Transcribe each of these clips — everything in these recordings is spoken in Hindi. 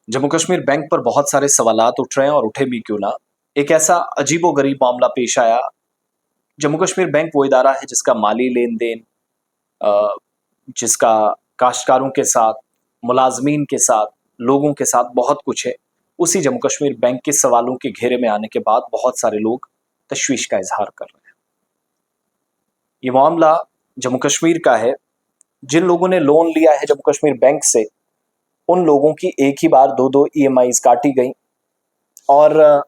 जम्मू कश्मीर बैंक पर बहुत सारे सवालात उठ रहे हैं और उठे भी क्यों ना। एक ऐसा अजीबोगरीब मामला पेश आया। जम्मू कश्मीर बैंक वो इदारा है जिसका माली लेन देन, जिसका काश्तकारों के साथ, मुलाजमीन के साथ, लोगों के साथ बहुत कुछ है। उसी जम्मू कश्मीर बैंक के सवालों के घेरे में आने के बाद बहुत सारे लोग तशवीश का इजहार कर रहे हैं। ये मामला जम्मू कश्मीर का है। जिन लोगों ने लोन लिया है जम्मू कश्मीर बैंक से, उन लोगों की एक ही बार दो दो ईएमआईज काटी गई और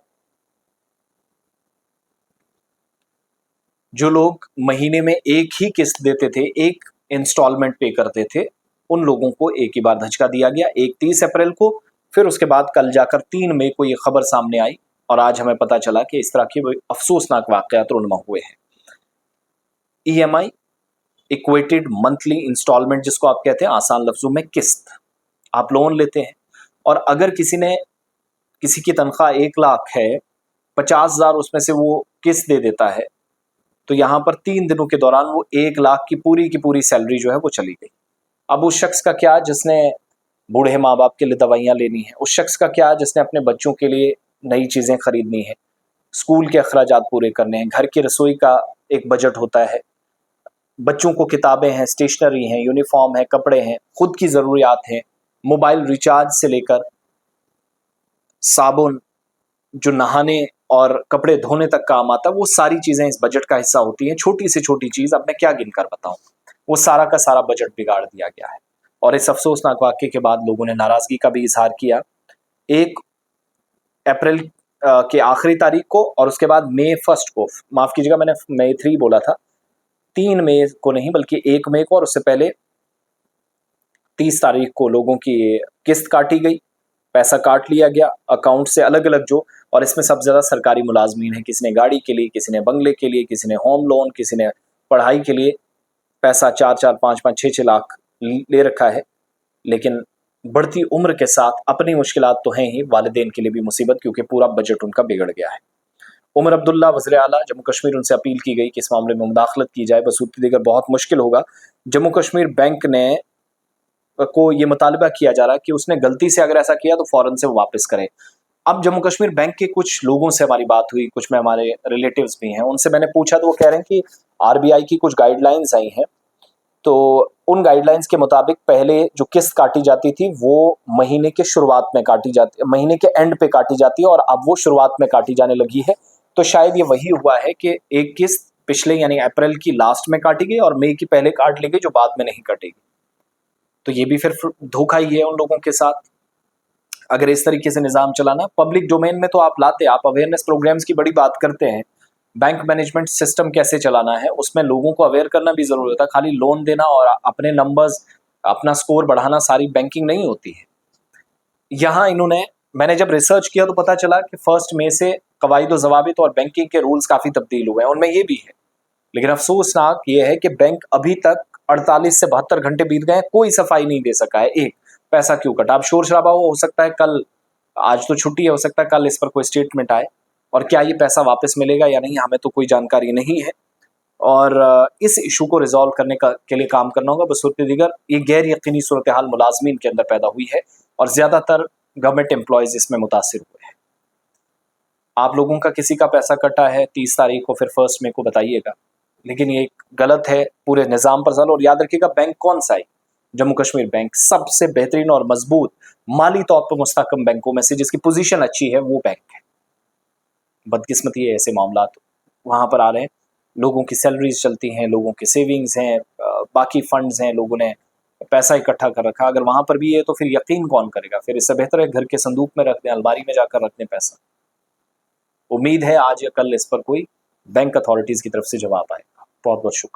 जो लोग महीने में एक ही किस्त देते थे, एक इंस्टॉलमेंट पे करते थे, उन लोगों को एक ही बार धचका दिया गया। एक 30 अप्रैल को, फिर उसके बाद कल जाकर 3 मई को ये खबर सामने आई और आज हमें पता चला कि इस तरह के अफसोसनाक वाकयात रुनमा हुए हैं। ईएमआई, इक्वेटेड मंथली इंस्टॉलमेंट जिसको आप कहते हैं, आसान लफ्जों में किस्त। आप लोन लेते हैं और अगर किसी की तनख्वाह 1 लाख है, 50,000 उसमें से वो किस्त दे देता है, तो यहाँ पर 3 दिनों के दौरान वो 1 लाख की पूरी सैलरी जो है वो चली गई। अब उस शख्स का क्या जिसने बूढ़े माँ बाप के लिए दवाइयाँ लेनी है, उस शख्स का क्या जिसने अपने बच्चों के लिए नई चीज़ें खरीदनी है, स्कूल के अखराजात पूरे करने हैं, घर की रसोई का एक बजट होता है, बच्चों को किताबें हैं, स्टेशनरी हैं, यूनिफॉर्म है, कपड़े हैं, खुद की ज़रूरियात हैं, मोबाइल रिचार्ज से लेकर साबुन जो नहाने और कपड़े धोने तक काम आता है, वो सारी चीज़ें इस बजट का हिस्सा होती हैं। छोटी से छोटी चीज़, अब मैं क्या गिनकर बताऊं, वो सारा का सारा बजट बिगाड़ दिया गया है। और इस अफसोसनाक वाक़ये के बाद लोगों ने नाराज़गी का भी इजहार किया। 1 अप्रैल के आखिरी तारीख को और उसके बाद मई 1 को, माफ़ कीजिएगा मैंने मई 3 बोला था, 3 मई को नहीं बल्कि 1 मई को, और उससे पहले 30 तारीख को लोगों की किस्त काटी गई, पैसा काट लिया गया अकाउंट से अलग अलग जो। और इसमें सबसे ज़्यादा सरकारी मुलाजमीन है। किसी ने गाड़ी के लिए, किसी ने बंगले के लिए, किसी ने होम लोन, किसी ने पढ़ाई के लिए पैसा 4-4, 5-5, 6-6 लाख ले रखा है। लेकिन बढ़ती उम्र के साथ अपनी मुश्किलात तो हैं ही, वालिदैन के लिए भी मुसीबत, क्योंकि पूरा बजट उनका बिगड़ गया है। उमर अब्दुल्ला वज़ीर आला जम्मू कश्मीर, उनसे अपील की गई कि इस मामले में मुदाखलत की जाए, बसूरत दीगर बहुत मुश्किल होगा। जम्मू कश्मीर बैंक ने को ये मुतालबा किया जा रहा है कि उसने गलती से अगर ऐसा किया तो फ़ौरन से वो वापस करे। अब जम्मू कश्मीर बैंक के कुछ लोगों से हमारी बात हुई, कुछ में हमारे रिलेटिव्स भी हैं, उनसे मैंने पूछा तो वो कह रहे हैं कि आरबीआई की कुछ गाइडलाइंस आई हैं, तो उन गाइडलाइंस के मुताबिक पहले जो किस्त काटी जाती थी वो महीने के शुरुआत में काटी जाती, महीने के एंड पे काटी जाती है, और अब वो शुरुआत में काटी जाने लगी है। तो शायद ये वही हुआ है कि एक किस्त पिछले यानी अप्रैल की लास्ट में काटी गई और मई की पहले काट ली गई, जो बाद में नहीं कटेगी। तो ये भी फिर धोखा ही है उन लोगों के साथ। अगर इस तरीके से निज़ाम चलाना, पब्लिक डोमेन में तो आप लाते, आप अवेयरनेस प्रोग्राम्स की बड़ी बात करते हैं, बैंक मैनेजमेंट सिस्टम कैसे चलाना है उसमें लोगों को अवेयर करना भी ज़रूरी होता है। खाली लोन देना और अपने नंबर्स, अपना स्कोर बढ़ाना सारी बैंकिंग नहीं होती है। यहाँ मैंने जब रिसर्च किया तो पता चला कि 1 मई से कवायद व ज़वाबित और बैंकिंग के रूल्स काफ़ी तब्दील हुए हैं, उनमें ये भी है। लेकिन अफसोसनाक ये है कि बैंक अभी तक 48 से 72 घंटे बीत गए हैं, कोई सफाई नहीं दे सका है। एक पैसा क्यों कटा? अब शोर शराबा हो सकता है कल, आज तो छुट्टी है, हो सकता है कल इस पर कोई स्टेटमेंट आए, और क्या ये पैसा वापस मिलेगा या नहीं, हमें तो कोई जानकारी नहीं है। और इस इशू को रिजॉल्व करने के लिए काम करना होगा। बसूरत दीगर ये गैर यकीनी सूरत हाल मुलाजमीन के अंदर पैदा हुई है और ज़्यादातर गवर्नमेंट एम्प्लॉयज़ इसमें मुतासिर हुए हैं। आप लोगों का किसी का पैसा कटा है 30 तारीख को, फिर 1 मई को बताइएगा, लेकिन ये गलत है पूरे निज़ाम पर सवाल। और याद रखिएगा, बैंक कौन सा है? जम्मू कश्मीर बैंक सबसे बेहतरीन और मजबूत, माली तौर पर मुस्तहकम बैंकों में से, जिसकी पोजीशन अच्छी है, वो बैंक है। बदकिस्मती है ऐसे मामला वहाँ पर आ रहे हैं। लोगों की सैलरीज चलती हैं, लोगों के सेविंग्स हैं, बाकी फंड्स हैं, लोगों ने पैसा इकट्ठा कर रखा। अगर वहाँ पर भी है तो फिर यकीन कौन करेगा? फिर इससे बेहतर है घर के संदूक में रख दें, अलमारी में जाकर रख दें पैसा। उम्मीद है आज या कल इस पर कोई बैंक अथॉरिटीज़ की तरफ से जवाब आएगा। बहुत बहुत शुक्रिया।